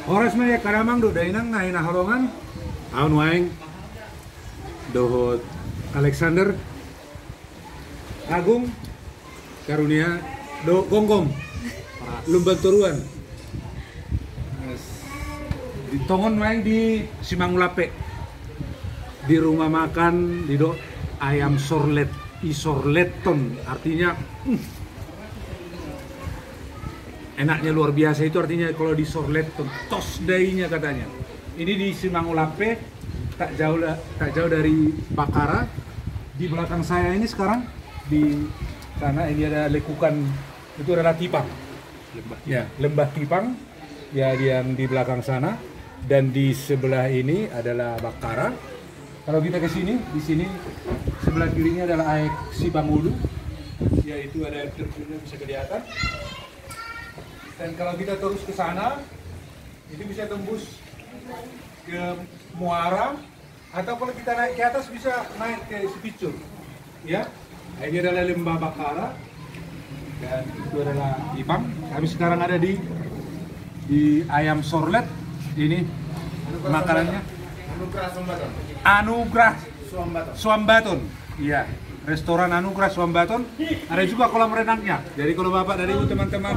Horas mah kadamang do dainang ngaina halongan. Aun waing dohot Alexander Agung karunia do gonggong lumban turuan. Di tongon waing di Simangulape. Di rumah makan di do ayam sorlet, isorleton artinya enaknya luar biasa. Itu artinya kalau di sorleton tos dainya katanya. Ini di Simangulape tak jauh dari Bakara. Di belakang saya ini sekarang di sana ini ada lekukan, itu adalah Tipang. Lembah Tipang ya, yang di belakang sana, dan di sebelah ini adalah Bakara. Kalau kita ke sini, di sini sebelah kirinya adalah air Sibangulu, yaitu ada air terjunnya bisa kelihatan. Dan kalau kita terus ke sana, itu bisa tembus ke Muara, atau kalau kita naik ke atas bisa naik ke Sipicur. Ya, ini adalah lembah Bakara dan itu adalah Tipang. Kami sekarang ada di ayam sorlet. Ini makanannya Anugrah Swambaton. Iya, restoran Anugrah Swambaton. Ada juga kolam renangnya. Jadi kalau Bapak dan Ibu teman-teman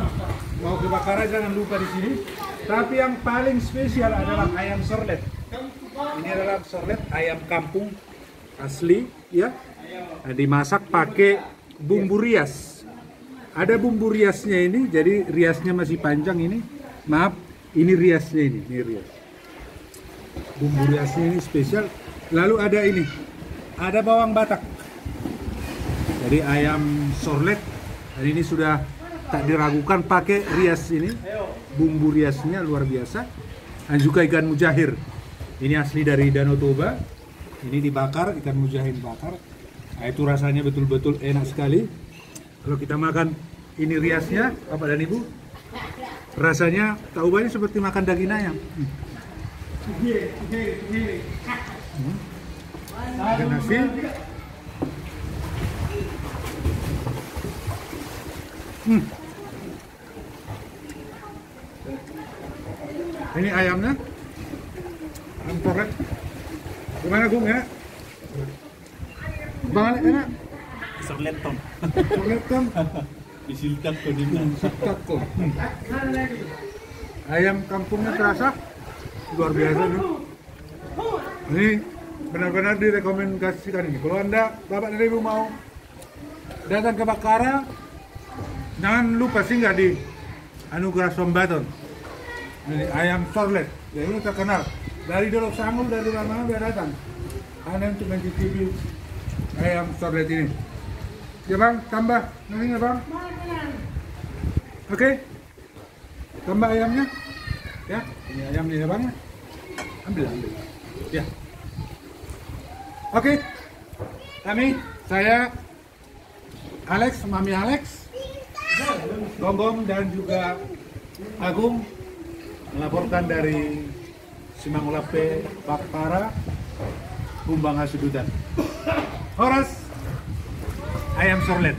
mau ke Bakara jangan lupa di sini. Tapi yang paling spesial adalah ayam sorlet. Ini adalah sorlet ayam kampung asli, ya. Dimasak pakai bumbu rias. Ada bumbu riasnya ini, jadi riasnya masih panjang ini. Maaf, ini riasnya ini rias. Bumbu riasnya ini spesial. Lalu ada ini, ada bawang batak. Jadi ayam sorlet, dan ini sudah tak diragukan pakai rias ini. Bumbu riasnya luar biasa. Dan juga ikan mujahir. Ini asli dari Danau Toba. Ini dibakar, ikan mujahir bakar. Nah, itu rasanya betul-betul enak sekali. Kalau kita makan ini riasnya, Bapak dan Ibu, rasanya tak ubahnya seperti makan daging ayam. Ada nasi. Ini ayamnya, ayam korek. Gimana Gung ya? Bang enak? Sorleton. Sorleton. Disilkat kok dimana? Silkat kok. Ayam kampungnya terasa luar biasa nih. Ini benar-benar direkomendasikan ini. Kalau Anda, Bapak dan Ibu mau datang ke Bakara, jangan lupa singgah di Anugrah Swambaton. Ini ayam sorlet, ya ini terkenal. Dari Dolok Sangul, dari mana dia datang. Anda untuk mencicipi ayam sorlet ini. Ya Bang, tambah nasinya Bang. Oke, tambah ayamnya. Ya, ini ayamnya ya Bang. Ambil. Ya. Oke, saya Alex, Mami Alex, Gonggong dan juga Agung melaporkan dari Simangulape, Bakara, Humbang Hasudutan. Horas ayam sorlet.